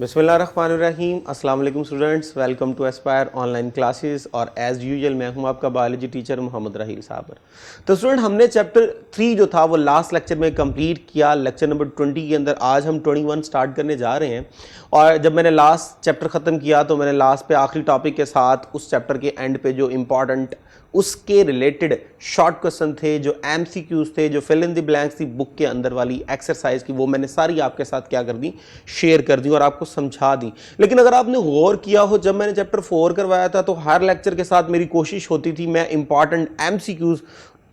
बिस्मिल्लाहिर्रहमानिर्रहीम। अस्सलाम वालेकुम students, welcome to Aspire online classes. और एज़ यूजुअल मैं हूं आपका बायोलॉजी टीचर मोहम्मद राहील साबर। तो स्टूडेंट, हमने चैप्टर 3 जो था वो लास्ट लेक्चर में कंप्लीट किया। लेक्चर नंबर 20 के अंदर आज हम 21 स्टार्ट करने जा रहे हैं। और जब मैंने लास्ट चैप्टर ख़त्म किया तो मैंने लास्ट पे आखिरी टॉपिक के साथ उस चैप्टर के एंड पे जो इम्पॉर्टेंट उसके रिलेटेड शॉर्ट क्वेश्चन थे, जो MCQs थे, जो फिल इन द ब्लैंक्स थी बुक के अंदर वाली एक्सरसाइज की, वो मैंने सारी आपके साथ क्या कर दी, शेयर कर दी और आपको समझा दी। लेकिन अगर आपने गौर किया हो, जब मैंने चैप्टर 4 करवाया था तो हर लेक्चर के साथ मेरी कोशिश होती थी मैं इंपॉर्टेंट MCQs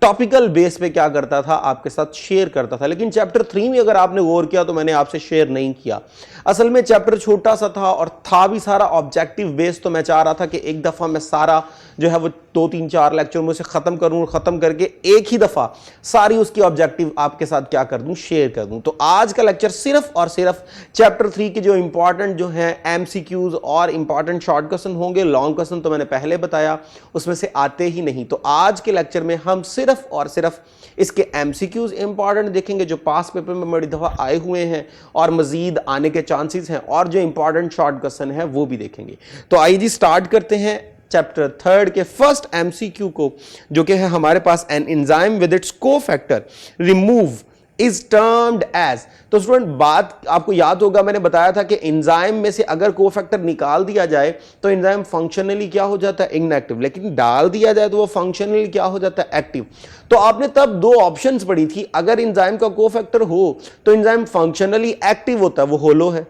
टॉपिकल बेस पे क्या करता था, आपके साथ शेयर करता था। लेकिन चैप्टर 3 में अगर आपने गौर किया तो मैंने आपसे शेयर नहीं किया। असल में चैप्टर छोटा सा था और था भी सारा ऑब्जेक्टिव बेस। तो मैं चाह रहा था कि एक दफ़ा मैं सारा जो है वो 2-3-4 लेक्चर में उसे ख़त्म करूँ, ख़त्म करके एक ही दफ़ा सारी उसकी ऑब्जेक्टिव आपके साथ क्या कर दूँ, शेयर कर दूँ। तो आज का लेक्चर सिर्फ और सिर्फ चैप्टर 3 के जो इंपॉर्टेंट जो है MCQs और इंपॉर्टेंट शॉर्ट क्वेश्चन होंगे। लॉन्ग क्वेश्चन तो मैंने पहले बताया उसमें से आते ही नहीं। तो आज के लेक्चर में हम सिर्फ और सिर्फ इसके MCQs इंपॉर्टेंट देखेंगे जो पास पेपर में बड़ी दफ़ा आए हुए हैं और मजीद आने के चांसेस हैं, और जो इंपॉर्टेंट शॉर्ट क्वेश्चन है वो भी देखेंगे। तो आइए जी स्टार्ट करते हैं चैप्टर 3 के फर्स्ट MCQ को, जो कि है हमारे पास an enzyme with its cofactor remove is termed as. तो स्टूडेंट, बात आपको याद होगा, मैंने बताया था कि एंजाइम में से अगर कोफैक्टर निकाल दिया जाए तो एंजाइम फंक्शनली क्या हो जाता है, इनएक्टिव। लेकिन डाल दिया जाए तो वो फंक्शनली क्या हो जाता है, एक्टिव। तो आपने तब दो ऑप्शंस पढ़ी थी। अगर एंजाइम का कोफैक्टर हो तो एंजाइम फंक्शनली एक्टिव होता है, वो होलो है।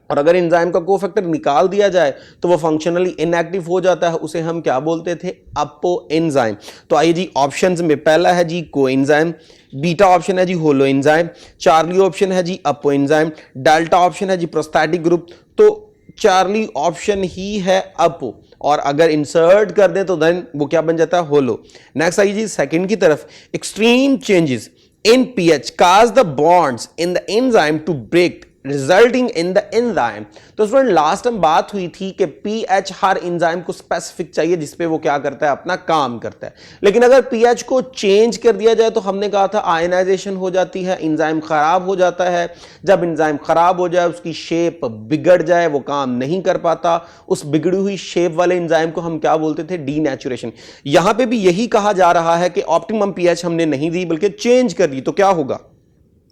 और अगर एंजाइम का कोफैक्टर निकाल दिया जाए तो वो फंक्शनली इनएक्टिव हो जाता है, उसे हम क्या बोलते थे, अपो एंजाइम। तो आइए जी ऑप्शंस में पहला है जी को एंजाइम, बीटा ऑप्शन है जी होलो एंजाइम, चार्ली ऑप्शन है जी अपो एंजाइम, डेल्टा ऑप्शन है जी प्रोस्टैटिक ग्रुप। तो चार्ली ऑप्शन ही है अपो, और अगर इंसर्ट कर दें तो देन वो क्या बन जाता है, होलो। नेक्स्ट आइए जी सेकंड की तरफ, extreme changes in pH cause the bonds in the enzyme to break resulting in the enzyme. तो स्टूडेंट, लास्ट टाइम बात हुई थी कि पीएच हर एंजाइम को स्पेसिफिक चाहिए जिसपे वो क्या करता है, अपना काम करता है। लेकिन अगर पीएच को चेंज कर दिया जाए तो हमने कहा था आयनाइजेशन हो जाती है, एंजाइम खराब हो जाता है। जब एंजाइम खराब हो जाए, उसकी शेप बिगड़ जाए, वो काम नहीं कर पाता, उस बिगड़ी हुई शेप वाले एंजाइम को हम क्या बोलते थे, डीनेचुरेशन। यहां पे भी यही कहा जा रहा है कि ऑप्टिमम पीएच हमने नहीं दी बल्कि चेंज कर दी। तो क्या होगा,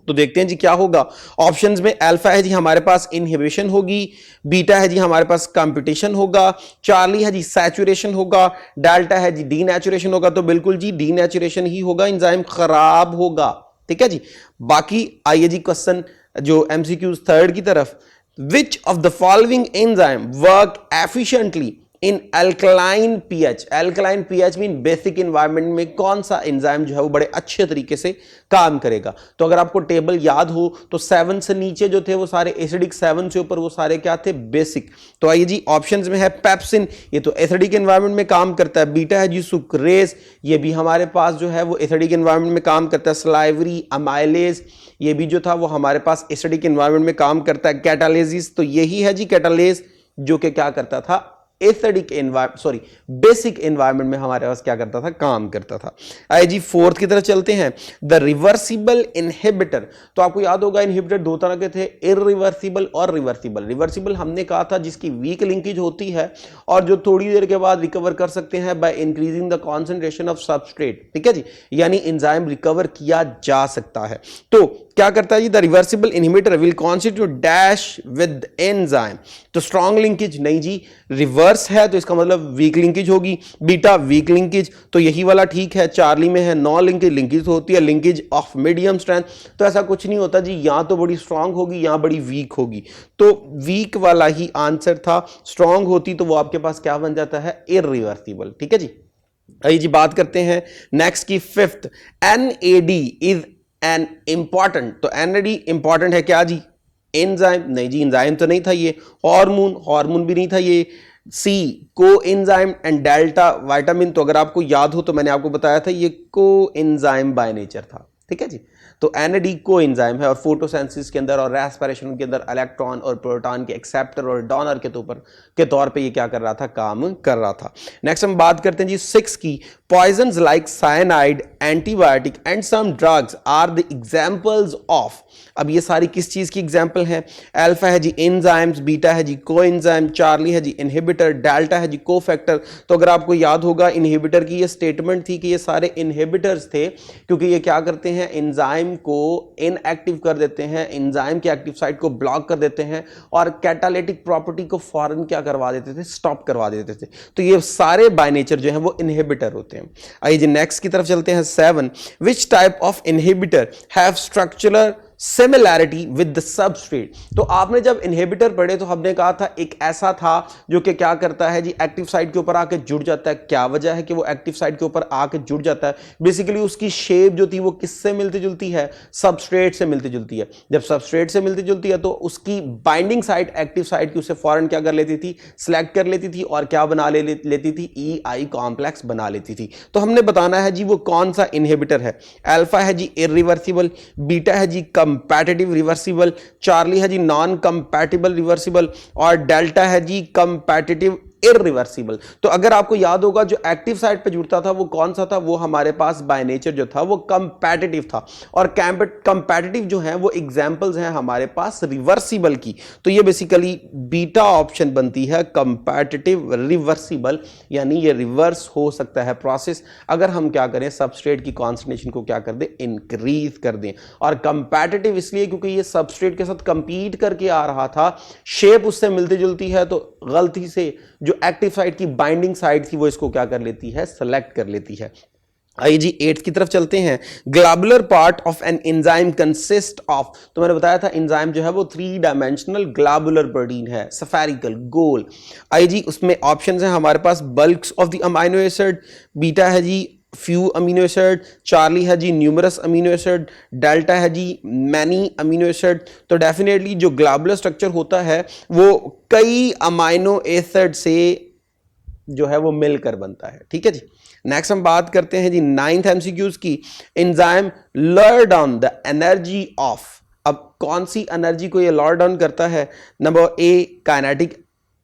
तो देखते हैं जी क्या होगा। ऑप्शंस में अल्फा है जी हमारे पास इनहिबिशन होगी, बीटा है जी हमारे पास कंपटीशन होगा, चार्ली है जी सैचुरेशन होगा, डेल्टा है जी डीनेचुरेशन होगा। तो बिल्कुल जी डीनेचुरेशन ही होगा, एंजाइम खराब होगा। ठीक है जी। बाकी आइए जी क्वेश्चन जो MCQs थर्ड की तरफ, which of the following enzyme work efficiently in alkaline pH. Alkaline pH mean basic environment में कौन सा एंजाइम जो है वो बड़े अच्छे तरीके से काम करेगा। तो अगर आपको टेबल याद हो तो 7 से नीचे जो थे वो सारे एसिडिक, 7 से ऊपर वो सारे क्या थे, बेसिक। तो आइए जी ऑप्शंस में है पेप्सिन, ये तो एसिडिक एनवायरनमेंट में काम करता है। बीटा है जी सुक्रेज, ये भी हमारे पास जो है वो एसिडिक एनवायरनमेंट में काम करता है। सलाइवरी, अमाइलेज, ये भी जो था वो हमारे पास एसिडिक एनवायरनमेंट में काम करता है। कैटालेसिस, तो यही है जी कैटालेस, जो कि क्या करता था, एसिडिक एनवायरनमेंट बेसिक एनवायरनमेंट में हमारे पास क्या करता था, काम करता था। आइए जी फोर्थ की तरफ चलते हैं, द रिवर्सिबल इनहिबिटर। तो आपको याद होगा इनहिबिटर दो तरह के थे, इरिवर्सिबल और रिवर्सिबल। रिवर्सिबल हमने कहा था जिसकी वीक लिंकेज होती है और जो थोड़ी देर के बाद रिकवर कर सकते हैं by increasing the concentration of substrate. ठीक है जी, यानी एंजाइम रिकवर किया जा सकता है। तो क्या करता है जी, the reversible inhibitor will constitute dash with enzyme. तो स्ट्रॉन्ग लिंकेज नहीं जी, रिवर्स है तो इसका मतलब वीक लिंकेज होगी। बीटा वीक लिंकेज, तो यही वाला ठीक है। चार्ली में है नॉन लिंकेज, लिंकेज होती है लिंकेज ऑफ मीडियम स्ट्रेंथ। तो ऐसा कुछ नहीं होता जी, यहां तो बड़ी स्ट्रॉन्ग होगी, यहां बड़ी वीक होगी। तो वीक वाला ही आंसर था, स्ट्रॉन्ग होती तो वो आपके पास क्या बन जाता है, इरिवर्सिबल। ठीक है जी। आइए जी बात करते हैं नेक्स्ट की fifth, NAD is an important. तो NAD इंपॉर्टेंट है क्या जी, एंजाइम नहीं जी, एंजाइम तो नहीं था ये। हार्मोन भी नहीं था ये। सी को एंजाइम एंड डेल्टा विटामिन, तो अगर आपको याद हो तो मैंने आपको बताया था ये को एंजाइम बाय नेचर था। ठीक है जी। तो NAD कोएंजाइम है और फोटोसिंथेसिस के अंदर और रेस्पिरेशन के अंदर इलेक्ट्रॉन और प्रोटॉन के एक्सेप्टर और डोनर के तौर पे ये क्या कर रहा था, काम कर रहा था। नेक्स्ट हम बात करते हैं जी 6 की, poisons like cyanide, antibiotic and some drugs are the examples of. अब ये सारी किस चीज की एग्जांपल है? अल्फा है जी एंजाइम्स, बीटा है जी कोएंजाइम, चार्ली है जी इनहिबिटर, डेल्टा है जी कोफैक्टर। तो अगर आपको याद होगा इनहिबिटर की ये स्टेटमेंट थी कि ये सारे इनहिबिटर्स थे क्योंकि ये क्या करते हैं, एंजाइम को इनएक्टिव कर देते हैं, एंजाइम के एक्टिव साइट को ब्लॉक कर देते हैं और कैटालिटिक प्रॉपर्टी को फौरन क्या करवा देते थे, स्टॉप करवा देते थे। तो ये सारे बाय नेचर जो है वो इनहिबिटर होते हैं। आइए जी नेक्स्ट की तरफ चलते हैं 7, विच type of inhibitor have structural similarity with the substrate. तो आपने जब इनहिबिटर पढ़े तो हमने कहा था एक ऐसा था जो कि क्या करता है जी, एक्टिव साइट के ऊपर आके जुड़ जाता है। क्या वजह है कि वो एक्टिव साइट के ऊपर आके जुड़ जाता है? बेसिकली उसकी शेप जो थी वो किससे मिलती जुलती है, सबस्ट्रेट से मिलती जुलती है। जब सबस्ट्रेट से मिलती जुलती है तो उसकी बाइंडिंग साइट, एक्टिव साइट की, उसे फौरन क्या कर लेती थी, सिलेक्ट कर लेती थी और क्या बना लेती थी, EI कॉम्प्लेक्स बना लेती थी। तो हमने बताना है जी वो कौन सा इनहिबिटर है। अल्फा है जी इरिवर्सिबल, बीटा है जी कंपैटिटिव रिवर्सिबल, चार्ली है जी नॉन कंपैटिबल रिवर्सिबल और डेल्टा है जी कंपैटिटिव इरिवर्सिबल। तो अगर आपको याद होगा जो एक्टिव साइट पे जुड़ता था वो कौन सा था, वो हमारे पास बाय नेचर जो था वो कंपैटिटिव था और कंपैटिटिव जो है वो एग्जांपल्स हैं हमारे पास रिवर्सिबल की। तो ये बेसिकली बीटा ऑप्शन बनती है, कंपैटिटिव रिवर्सिबल, यानी ये रिवर्स हो सकता है प्रोसेस अगर हम क्या करें, सबस्ट्रेट की कॉन्सेंट्रेशन को क्या कर दें, इंक्रीज कर दें। और कंपैटिटिव इसलिए क्योंकि ये सबस्ट्रेट के साथ कंपीट करके आ रहा था, शेप उससे मिलती जुलती है, तो गलती से जो एक्टिव साइट की बाइंडिंग साइट थी वो इसको क्या कर लेती है, सेलेक्ट कर लेती है। आइए जी 8 की तरफ चलते हैं। Globular part of an enzyme consist of, तो मैंने बताया था एंजाइम जो है वो 3 डायमेंशनल ग्लोबुलर प्रोटीन है, स्फेरिकल, गोल। आइए जी उसमें ऑप्शंस हैं हमारे पास, bulks of the amino acid, beta है जी फ्यू अमीनो एसिड, चार्ली है जी न्यूमरस अमीनो एसिड, डेल्टा है जी मैनी अमीनो एसिड। तो डेफिनेटली जो ग्लोबुलर स्ट्रक्चर होता है वो कई अमीनो एसिड से जो है वो मिलकर बनता है। ठीक है जी, नेक्स्ट हम बात करते हैं जी 9th MCQs की। Enzyme lawyer down the energy of. अब कौन सी एनर्जी को ये लॉयर डाउन करता है? नंबर ए काइनेटिक,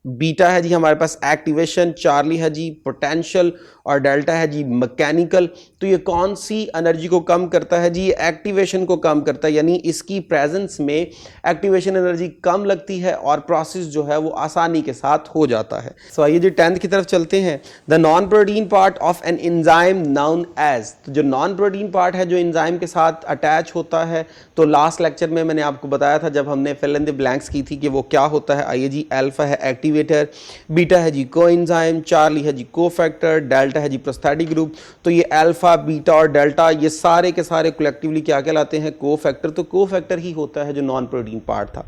बीटा है जी हमारे पास एक्टिवेशन, चार्ली है जी पोटेंशियल और डेल्टा है जी मैकेनिकल। तो ये कौन सी एनर्जी को कम करता है जी? ये एक्टिवेशन को कम करता है, यानी इसकी प्रेजेंस में एक्टिवेशन एनर्जी कम लगती है और प्रोसेस जो है वो आसानी के साथ हो जाता है। सो आइए जी 10th की तरफ चलते हैं। The non protein part of an enzyme known as. तो जो नॉन प्रोटीन पार्ट है जो एंजाइम के साथ अटैच होता है, तो लास्ट लेक्चर में मैंने आपको बताया था जब हमने फिल इन द ब्लैंक्स की थी कि वो क्या होता है। आइए जी, अल्फा है एक्टिवेटर, बीटा है जी कोएंजाइम, चार्ली है जी कोफैक्टर, डेल्टा है जी प्रोस्थेटिक ग्रुप। तो ये अल्फा, बीटा और डेल्टा ये सारे के सारे कलेक्टिवली क्या कहलाते हैं? कोफैक्टर। तो कोफैक्टर ही होता है जो नॉन प्रोटीन पार्ट था।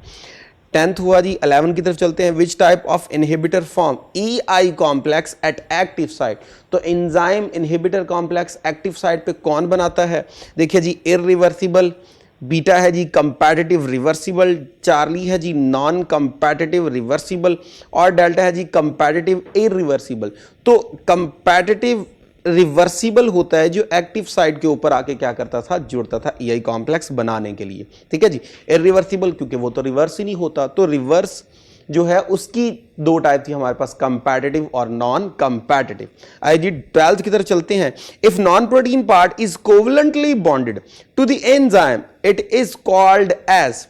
10th हुआ जी। 11 की तरफ चलते हैं। Which type of inhibitor form EI complex at active site. तो enzyme inhibitor complex active site पे कौन बनाता है? देखिए जी, इरिवर्सिबल, बीटा है जी कंपैटिटिव रिवर्सिबल, चार्ली है जी नॉन कंपैटिटिव रिवर्सिबल और डेल्टा है जी कंपैटिटिव इरिवर्सिबल। तो कंपैटिटिव रिवर्सिबल होता है जो एक्टिव साइट के ऊपर आके क्या करता था, जुड़ता था EI कॉम्प्लेक्स बनाने के लिए। ठीक है जी। इरिवर्सिबल क्योंकि वो तो रिवर्स ही नहीं होता, तो रिवर्स जो है उसकी 2 टाइप थी हमारे पास, कंपैटिटिव और नॉन कंपैटिटिव। आइए जी 12th की तरफ चलते हैं। If non protein part is covalently bonded to the enzyme it is called as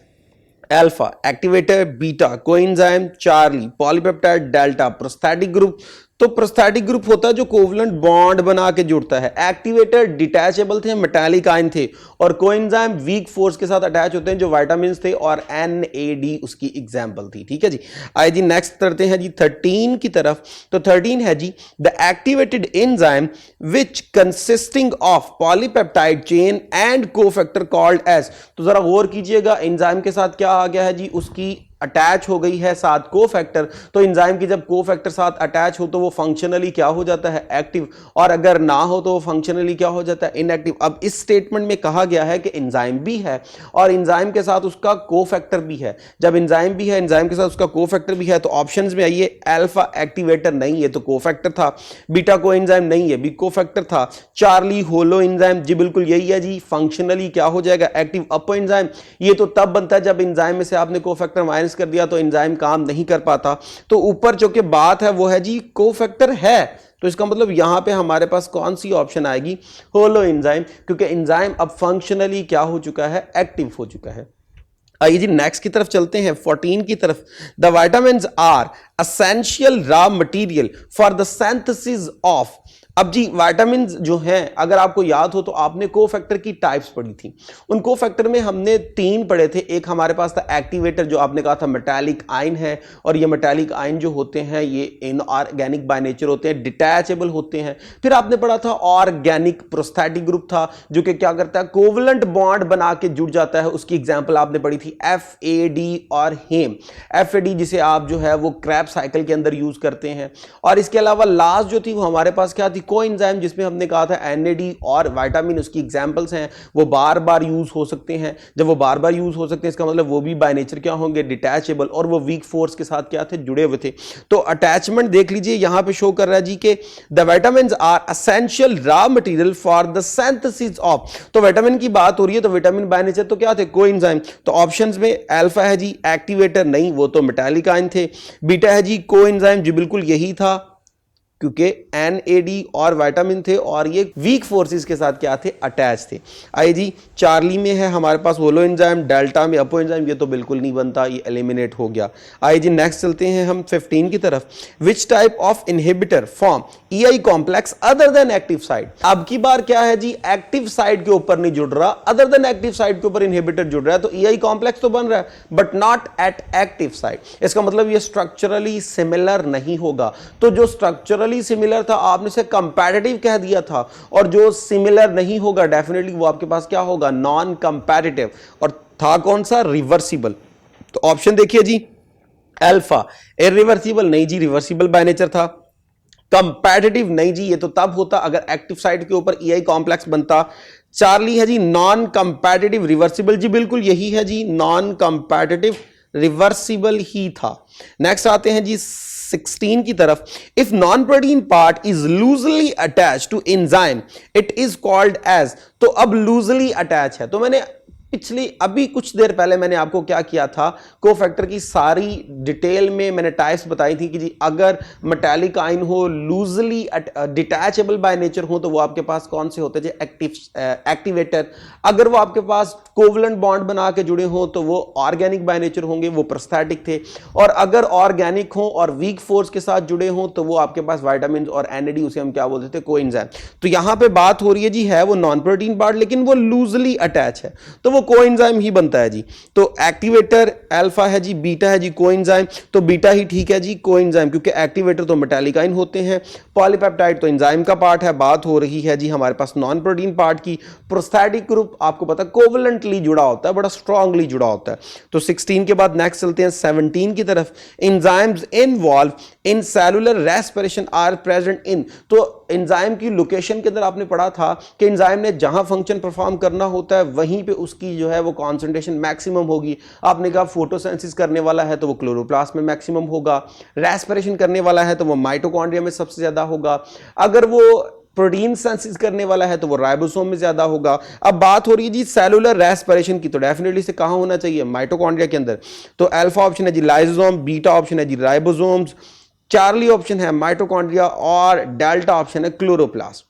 alpha activator, beta coenzyme, Charlie polypeptide, delta prosthetic group. तो प्रोस्थेटिक ग्रुप होता है जो कोवलेंट बॉन्ड बना के जुड़ता है। एक्टिवेटर डिटैचेबल थे, मेटालिक आयन थे, और कोएंजाइम वीक फोर्स के साथ अटैच होते हैं जो विटामिन थे, और NAD उसकी एग्जांपल थी। ठीक है जी। आइए जी नेक्स्ट करते हैं जी 13 की तरफ। तो 13 है जी the activated enzyme which consisting of polypeptide chain and cofactor called as. तो जरा गौर कीजिएगा, एंजाइम के साथ क्या आ गया है जी, उसकी अटैच हो गई है साथ कोफैक्टर, तो एंजाइम की जब कोफैक्टर साथ अटैच हो तो वो फंक्शनली क्या हो जाता है, एक्टिव, और अगर ना हो तो वो फंक्शनली क्या हो जाता है, इनएक्टिव। अब इस स्टेटमेंट में कहा गया है कि एंजाइम भी है और एंजाइम के साथ उसका कोफैक्टर भी है। जब एंजाइम भी है, एंजाइम के साथ उसका कोफैक्टर भी है, तो ऑप्शंस में आइए, अल्फा एक्टिवेटर नहीं है तो कोफैक्टर था, बीटा कोएंजाइम नहीं है भी कोफैक्टर था, चार्ली होलो एंजाइम जी बिल्कुल यही है जी, फंक्शनली क्या हो जाएगा, एक्टिव अpo एंजाइम। ये तो तब बनता है जब एंजाइम में से आपने कोफैक्टर माइनस कर दिया तो एंजाइम काम नहीं कर पाता। तो ऊपर जो कि बात है वो है जी कोफैक्टर है, तो इसका मतलब यहां पे हमारे पास कौन सी ऑप्शन आएगी, होलो एंजाइम, क्योंकि एंजाइम अब फंक्शनली क्या हो चुका है, एक्टिव हो चुका है। आइए जी नेक्स्ट की तरफ चलते हैं, 14 की तरफ। The vitamins are essential raw material for the synthesis of. अब जी विटामिन जो हैं, अगर आपको याद हो तो आपने कोफैक्टर की टाइप्स पढ़ी थी। उन कोफैक्टर में हमने 3 पढ़े थे। एक हमारे पास था एक्टिवेटर, जो आपने कहा था मेटालिक आयन है, और ये मेटालिक आयन जो होते हैं ये इनऑर्गेनिक बाय नेचर होते हैं, डिटैचेबल होते हैं। फिर आपने पढ़ा था ऑर्गेनिक प्रोस्थेटिक ग्रुप था, जो कि क्या करता है, कोवलेंट बॉन्ड बना के जुड़ जाता है। उसकी एग्जांपल आपने पढ़ी थी FAD और हेम। FAD जिसे आप जो है वो क्रैब साइकिल के अंदर यूज करते हैं। और इसके अलावा लास्ट जो थी वो हमारे पास क्या थी, कोएंजाइम, जिसमें हमने कहा था NAD और विटामिन उसकी एग्जांपल्स हैं, वो बार बार यूज हो सकते हैं। जब वो बार बार यूज हो सकते हैं इसका मतलब वो भी बाय नेचर क्या होंगे, डिटैचेबल, और वो वीक फोर्स के साथ क्या थे, जुड़े हुए थे। तो अटैचमेंट देख लीजिए यहां पे शो कर रहा है जी के the vitamins are essential raw material for the synthesis of. तो विटामिन की बात हो रही है तो विटामिन बाय नेचर तो क्या थे, कोएंजाइम। तो ऑप्शंस में अल्फा है जी एक्टिवेटर नहीं, वो तो मेटालिक आयन थे। बीटा है जी कोएंजाइम, जी बिल्कुल यही था, क्योंकि NAD और विटामिन थे और ये वीक फोर्सेस के साथ क्या थे, अटैच थे। आइए जी चार्ली में है हमारे पास होलो एंजाइम, डेल्टा में अpo एंजाइम, ये तो बिल्कुल नहीं बनता, ये एलिमिनेट हो गया। आइए जी नेक्स्ट चलते हैं हम 15 की तरफ। विच type of inhibitor form EI complex other than active side. अब की बार क्या है जी, एक्टिव साइड के ऊपर नहीं जुड़ रहा, अदर देन एक्टिव साइड के ऊपर इनहिबिटर जुड़ रहा है, तो EI कॉम्प्लेक्स तो बन रहा है but not at active side. इसका मतलब ये स्ट्रक्चरली सिमिलर नहीं होगा। तो जो स्ट्रक्चरली सिमिलर था आपने से कंपैरेटिव कह दिया था, और जो सिमिलर नहीं होगा डेफिनेटली वो आपके पास क्या होगा, नॉन कंपैरेटिव। और था कौन सा, रिवर्सिबल। तो ऑप्शन देखिए जी, अल्फा इरिवर्सिबल नहीं जी, रिवर्सिबल बाय नेचर था। कंपैरेटिव नहीं जी, ये तो तब होता अगर एक्टिव साइड के ऊपर EI कॉम्प्लेक्स बनता। चार्ली है जी नॉन कंपैरेटिव रिवर्सिबल, जी बिल्कुल यही है जी, नॉन कंपैरेटिव रिवर्सिबल ही था। नेक्स्ट आते हैं जी 16 की तरफ। If non protein part is loosely attach to enzyme it is called as. तो अब लूजली अटैच है, तो मैंने पिछली अभी कुछ देर पहले मैंने आपको क्या किया था, कोफैक्टर की सारी डिटेल में मैंने टाइप्स बताई थी कि जी अगर मेटालिक आयन हो, लूजली डिटैचेबल बाय नेचर हो, तो वो आपके पास कौन से होते हैं, एक्टिवेटर। अगर वो आपके पास कोवलेंट बॉन्ड बना के जुड़े हो तो वो ऑर्गेनिक बाय नेचर होंगे, वो प्रोस्थेटिक थे। और अगर ऑर्गेनिक हो और वीक फोर्स के साथ जुड़े हो तो वो आपके पास विटामिन और NAD, उसे हम क्या बोलते थे, कोएंजाइम। तो यहां पे बात हो रही है जी, है वो नॉन प्रोटीन पार्ट लेकिन वो लूजली अटैच है, तो वो कोएंजाइम ही बनता है जी। तो एक्टिवेटर अल्फा है जी, बीटा है जी कोएंजाइम, तो बीटा ही ठीक है जी, कोएंजाइम, क्योंकि एक्टिवेटर तो मेटालिक आयन होते हैं, पॉलीपेप्टाइड तो एंजाइम का पार्ट है। बात हो रही है जी हमारे पास नॉन प्रोटीन पार्ट की। प्रोस्थेटिक ग्रुप आपको पता है कोवलेंटली जुड़ा होता है, बड़ा स्ट्रांगली जुड़ा होता है। तो 16 के बाद नेक्स्ट चलते हैं 17 की तरफ। Enzymes involve in cellular respiration are present in. तो एंजाइम की लोकेशन के अंदर आपने पढ़ा था कि एंजाइम ने जहां फंक्शन परफॉर्म करना होता है वहीं पे उसकी जो है वो कॉन्सेंट्रेशन मैक्सिमम होगी। आपने कहा फोटोसिंथेसिस करने वाला है तो वो क्लोरोप्लास्ट में मैक्सिमम होगा, रेस्पिरेशन करने वाला है तो वो माइटोकॉन्ड्रिया में सबसे ज्यादा होगा, अगर वो प्रोटीन सिंथेसिस करने वाला है तो वो राइबोसोम में ज्यादा होगा। अब बात हो रही है जी सेलुलर रेस्पिरेशन की, तो डेफिनेटली से कहां होना चाहिए, माइटोकॉन्ड्रिया के अंदर। तो अल्फा ऑप्शन है जी लाइसोसोम, बीटा ऑप्शन है जी राइबोसोम्स, चार्ली ऑप्शन है माइटोकॉन्ड्रिया, और डेल्टा ऑप्शन है क्लोरोप्लास्ट।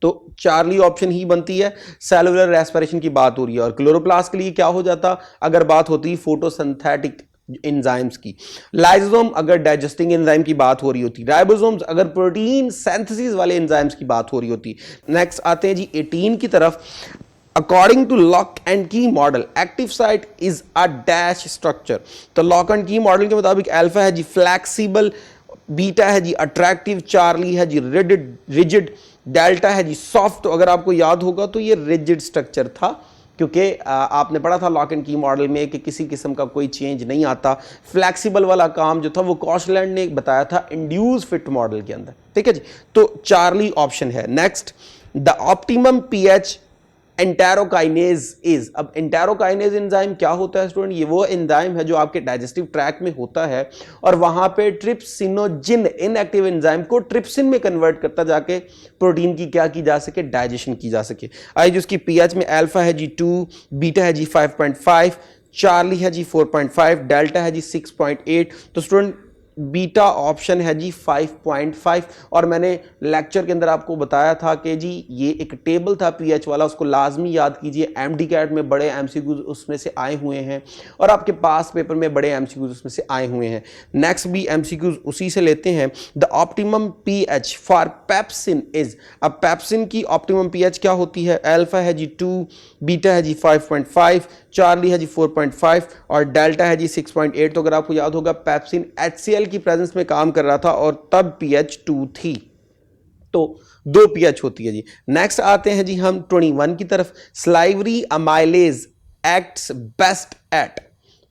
तो चार्ली ऑप्शन ही बनती है, सेलुलर रेस्पिरेशन की बात हो रही है। और क्लोरोप्लास्ट के लिए क्या हो जाता अगर बात होती फोटोसिंथेटिक एंजाइम्स की, लाइसोसोम अगर डाइजेस्टिंग एंजाइम की बात हो रही होती, राइबोसोम्स अगर प्रोटीन सिंथेसिस वाले एंजाइम्स की बात हो रही होती। नेक्स्ट आते हैं जी 18 की तरफ। According to lock and key model active site is a dash structure. तो लॉक एंड की मॉडल के मुताबिक अल्फा है जी फ्लैक्सिबल, बीटा है जी अट्रैक्टिव, चार्ली है जी रिजिड, डेल्टा है जी सॉफ्ट। तो अगर आपको याद होगा तो ये रिजिड स्ट्रक्चर था, क्योंकि आपने पढ़ा था लॉक एंड की मॉडल में कि किसी किस्म का कोई चेंज नहीं आता। फ्लैक्सिबल वाला काम जो था वो कॉशलैंड ने बताया था इंड्यूस फिट मॉडल के अंदर, ठीक है जी। तो चार्ली ऑप्शन है। Next, the optimum pH enterokinase is. अब एंटेरोकाइनेज एंजाइम क्या होता है स्टूडेंट? ये वो एंजाइम है जो आपके डाइजेस्टिव ट्रैक में होता है और वहां पे ट्रिप्सिनोजिन इनएक्टिव एंजाइम को ट्रिप्सिन में कन्वर्ट करता जाके प्रोटीन की क्या की जा सके, डाइजेशन की जा सके। आई जिसकी पीएच में अल्फा है जी 2, बीटा है जी 5.5, चार्ली है जी 4.5, डेल्टा है जी 6.8। तो स्टूडेंट बीटा ऑप्शन है जी 5.5। और मैंने लेक्चर के अंदर आपको बताया था कि जी ये एक टेबल था पीएच वाला, उसको लाजमी याद कीजिए। एमडीकैट में बड़े एमसीक्यूज उसमें से आए हुए हैं और आपके पास पेपर में बड़े एमसीक्यूज उसमें से आए हुए हैं। नेक्स्ट भी एमसीक्यूज उसी से लेते हैं। The optimum pH for pepsin is. अब पेप्सिन की ऑप्टिमम पीएच क्या होती है? अल्फा है जी 2, बीटा है जी 5.5, चार्ली है जी 4.5 और डेल्टा है जी 6.8। तो अगर आपको याद होगा पेप्सिन HCl की प्रेजेंस में काम कर रहा था और तब पीएच 2 थी, तो 2 पीएच होती है जी। नेक्स्ट आते हैं जी हम 21 की तरफ। Salivary amylase acts best at.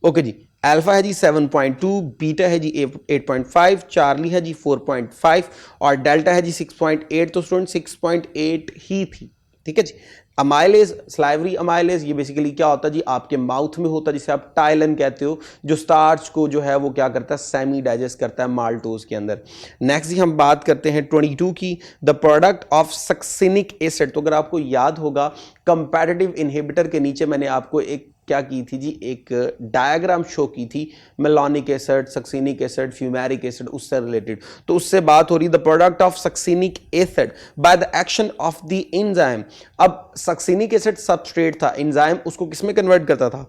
Okay जी, अल्फा है जी 7.2, बीटा है जी 8.5, चार्ली है जी 4.5 और डेल्टा है जी 6.8। तो स्टूडेंट 6.8 ही थी, ठीक है जी। अमाइलेज, स्लाइवरी अमाइलेज, ये बेसिकली क्या होता है जी? आपके माउथ में होता है, जिसे आप टाइलन कहते हो, जो स्टार्च को जो है वो क्या करता है, सेमी डाइजेस्ट करता है माल्टोज के अंदर। नेक्स्ट जी हम बात करते हैं 22 की। The product of succinic acid. तो अगर आपको याद होगा कंपैरेटिव इनहिबिटर के नीचे मैंने आपको एक क्या की थी जी, एक डायग्राम शो की थी, malonic acid, succinic acid, fumaric acid, उससे रिलेटेड। तो उससे बात हो रही the product of succinic acid by the action of the enzyme. अब सक्सिनिक एसिड सबस्ट्रेट था, एंजाइम उसको किसमें कन्वर्ट करता था?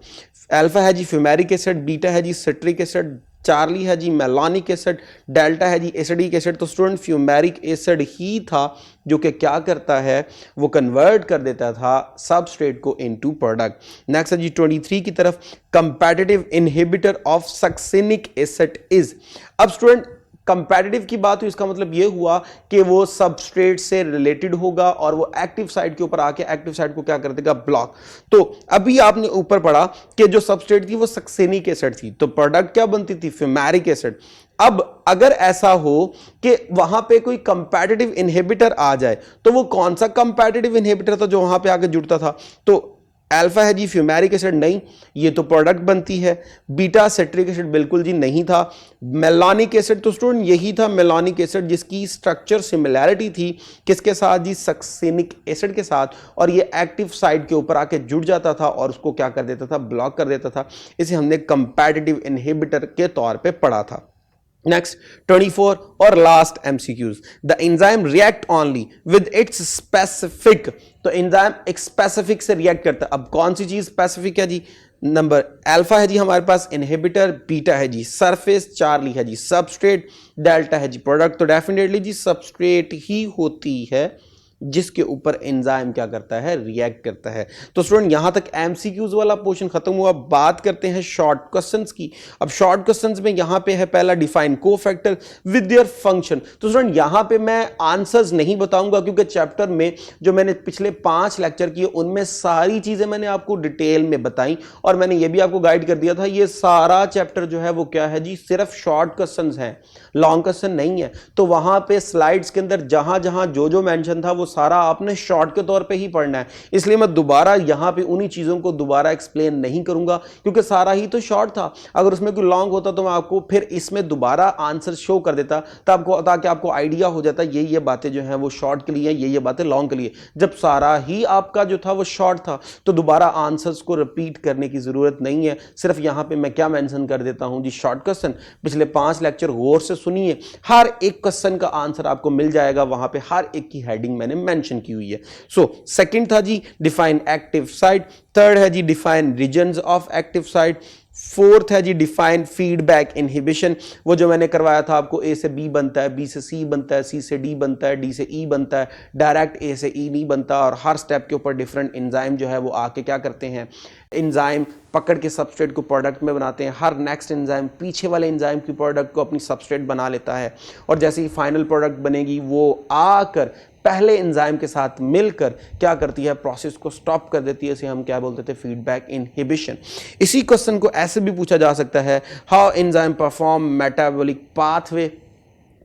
अल्फा है जी फ्यूमेरिक एसिड, बीटा है जी सिट्रिक एसिड, चार्ली है जी मेलानिक एसिड, डेल्टा है जी एसिडिक एसिड। तो स्टूडेंट फ्यूमेरिक एसिड ही था जो कि क्या करता है, वो कन्वर्ट कर देता था सबस्ट्रेट को इनटू प्रोडक्ट। नेक्स्ट है जी 23 की तरफ। Competitive inhibitor of succinic acid is. अब स्टूडेंट कंपैटिटिव की बात हुई, इसका मतलब यह हुआ कि वो सबस्ट्रेट से रिलेटेड होगा और वो एक्टिव साइट के ऊपर आके एक्टिव साइट को क्या कर देगा, ब्लॉक। तो अभी आपने ऊपर पढ़ा कि जो सबस्ट्रेट थी वो सक्सिनिक एसिड थी, तो प्रोडक्ट क्या बनती थी, फ्यूमेरिक एसिड। अब अगर ऐसा हो कि वहां पे कोई कंपैटिटिव इनहिबिटर आ जाए, तो वो कौन सा कंपैटिटिव इनहिबिटर था जो वहां पे आके जुड़ता था? तो अल्फा है जी फ्यूमेरिक एसिड, नहीं, ये तो प्रोडक्ट बनती है। बीटा सिट्रिक एसिड, बिल्कुल जी नहीं था। मेलानिक एसिड, तो स्टूडेंट यही था मेलानिक एसिड जिसकी स्ट्रक्चर सिमिलैरिटी थी किसके साथ जी, सक्सिनिक एसिड के साथ, और ये एक्टिव साइट के ऊपर आके जुड़ जाता था और उसको क्या कर देता था, ब्लॉक कर देता था। इसे हमने कंपैटिटिव इनहिबिटर के तौर पे पढ़ा था। नेक्स्ट 24 और last MCQs. The enzyme react only with its specific. तो एंजाइम एक स्पेसिफिक से रिएक्ट करता है। अब कौन सी चीज स्पेसिफिक है जी? नंबर अल्फा है जी हमारे पास इनहिबिटर, बीटा है जी सरफेस, चार्ली है जी सबस्ट्रेट, डेल्टा है जी प्रोडक्ट। तो डेफिनेटली जी सबस्ट्रेट ही होती है जिसके ऊपर एंजाइम क्या करता है, रिएक्ट करता है। तो स्टूडेंट यहां तक एमसीक्यूज वाला पोर्शन खत्म हुआ। बात करते हैं शॉर्ट क्वेश्चंस की। अब शॉर्ट क्वेश्चंस में यहां पे है पहला, define cofactor with their function. तो स्टूडेंट यहां पे मैं आंसर्स नहीं बताऊंगा क्योंकि चैप्टर में जो मैंने पिछले 5 लेक्चर किए उनमें सारी चीजें मैंने आपको डिटेल में बताई और मैंने ये भी आपको गाइड कर दिया था। ये सारा चैप्टर जो है वो क्या है जी, सिर्फ शॉर्ट क्वेश्चंस हैं, लॉन्ग क्वेश्चन नहीं है। तो वहां पे स्लाइड्स के अंदर जहां जहां जो जो मेंशन था वो सारा आपने शॉर्ट के तौर पे ही पढ़ना है। इसलिए मैं दोबारा यहां पे उन्हीं चीजों को दोबारा एक्सप्लेन नहीं करूंगा क्योंकि सारा ही तो शॉर्ट था। अगर उसमें कोई लॉन्ग होता तो मैं आपको फिर इसमें दोबारा आंसर शो कर देता ताकि आपको आइडिया हो जाता ये बातें जो हैं वो शॉर्ट के लिए, ये बातें लॉन्ग के लिए। जब सारा ही आपका जो था वो शॉर्ट था तो दोबारा आंसर्स को रिपीट करने की जरूरत नहीं है। सिर्फ यहां पर मैं क्या मेंशन कर देता हूं जी, शॉर्ट क्वेश्चन। पिछले 5 लेक्चर गौर से सुनिए, हर एक क्वेश्चन का आंसर आपको मिल जाएगा, वहां पे हर एक की हेडिंग मैंने मेंशन की हुई है। सो सेकंड था जी डिफाइन एक्टिव साइट, थर्ड है जी define regions of active site, fourth है जी डिफाइन फीडबैक इनहिबिशन। वो जो मैंने करवाया था आपको, ए से बी बनता है, बी से सी बनता है, सी से डी बनता है, डी से ई बनता है, डायरेक्ट ए से ई नहीं बनता। और हर स्टेप के ऊपर डिफरेंट एंजाइम जो है वो आके क्या करते हैं, एंजाइम पकड़ के सबस्ट्रेट को प्रोडक्ट में बनाते हैं। हर नेक्स्ट एंजाइम पीछे वाले एंजाइम की प्रोडक्ट को अपनी सबस्ट्रेट बना लेता है और जैसे ही फाइनल प्रोडक्ट बनेगी वो आकर पहले एंजाइम के साथ मिलकर क्या करती है, प्रोसेस को स्टॉप कर देती है। इसे हम क्या बोलते थे, फीडबैक इनहिबिशन। इसी क्वेश्चन को ऐसे भी पूछा जा सकता है, how enzyme perform metabolic pathway.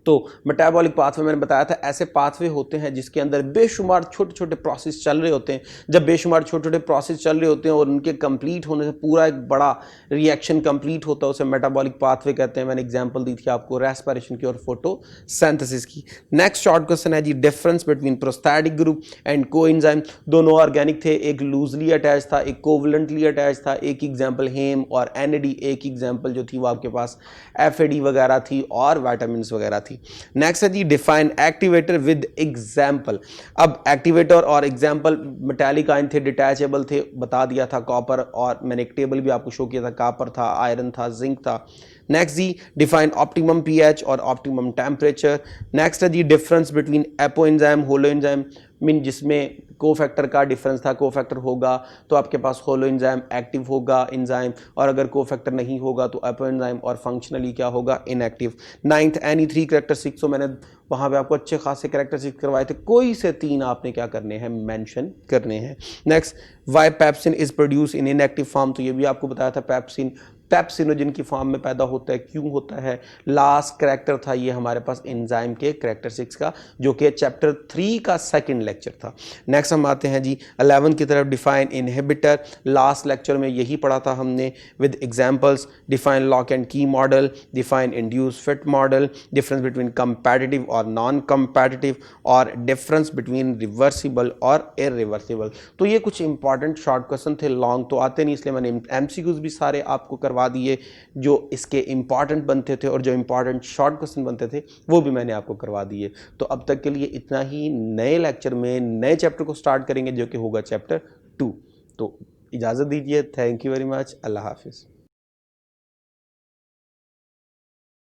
तो मेटाबॉलिक पाथवे मैंने बताया था, ऐसे पाथवे होते हैं जिसके अंदर बेशुमार छोटे छोटे प्रोसेस चल रहे होते हैं। जब बेशुमार छोटे छोटे प्रोसेस चल रहे होते हैं और उनके कंप्लीट होने से पूरा एक बड़ा रिएक्शन कंप्लीट होता है, उसे मेटाबॉलिक पाथवे कहते हैं। मैंने एग्जांपल दी थी आपको रेस्पिरेशन की और फोटोसिंथेसिस की। नेक्स्ट शॉर्ट क्वेश्चन है जी, difference between prosthetic group and coenzyme. दोनों ऑर्गेनिक थे, एक लूजली अटैच था, एक कोवलेंटली अटैच था। एक एग्जाम्पल हेम और NAD, एक एग्जाम्पल जो थी वो आपके पास FAD वगैरह थी और विटामिन वगैरह थी। नेक्स्ट है जी, डिफाइन एक्टिवेटर विद एग्जाम्पल। अब एक्टिवेटर और एग्जाम्पल मेटालिक आयन थे, डिटैचेबल थे, बता दिया था कॉपर, और मैंने एक टेबल भी आपको शो किया था, कॉपर था, आयरन था, जिंक था। नेक्स्ट जी, डिफाइन ऑप्टिमम pH और ऑप्टिमम टेम्परेचर। नेक्स्ट है जी, difference between apo enzyme holo enzyme, mean जिसमें कोफैक्टर का डिफरेंस था। कोफैक्टर होगा तो आपके पास होलो एंजाइम एक्टिव होगा एंजाइम, और अगर कोफैक्टर नहीं होगा तो एपो एंजाइम और फंक्शनली क्या होगा, इनएक्टिव। नाइन्थ NE3 कैरेक्टरिस्टिक्स, तो मैंने वहाँ पे आपको अच्छे खासे कैरेक्टरिस्टिक्स करवाए थे, कोई से 3 आपने क्या करने हैं, मेंशन करने हैं। Next, Y pepsin is produce in inactive form, तो ये भी आपको बताया था, पेप्सिन पेप्सिनोजन की फॉर्म में पैदा होता है, क्यों होता है। लास्ट कैरेक्टर था ये हमारे पास एंजाइम के कैरेक्टरिस्टिक्स का, जो कि चैप्टर 3 का सेकंड लेक्चर था। नेक्स्ट हम आते हैं जी 11 की तरफ, डिफाइन इनहिबिटर। लास्ट लेक्चर में यही पढ़ा था हमने with examples. Define lock and key model, define induce fit model, difference between competitive और नॉन कंपैटिटिव, और डिफरेंस बिटवीन रिवर्सिबल और इरिवर्सिबल। तो ये कुछ इंपॉर्टेंट शॉर्ट क्वेश्चन थे, लॉन्ग तो आते नहीं, इसलिए मैंने MCQs भी सारे आपको करवा दिए जो इसके इंपॉर्टेंट बनते थे, और जो इंपॉर्टेंट शॉर्ट क्वेश्चन बनते थे वो भी मैंने आपको करवा दिए। तो अब तक के लिए इतना ही। नए लेक्चर में नए चैप्टर को स्टार्ट करेंगे जो कि होगा चैप्टर 2। तो इजाज़त दीजिए, थैंक यू वेरी मच, अल्लाह हाफिज़।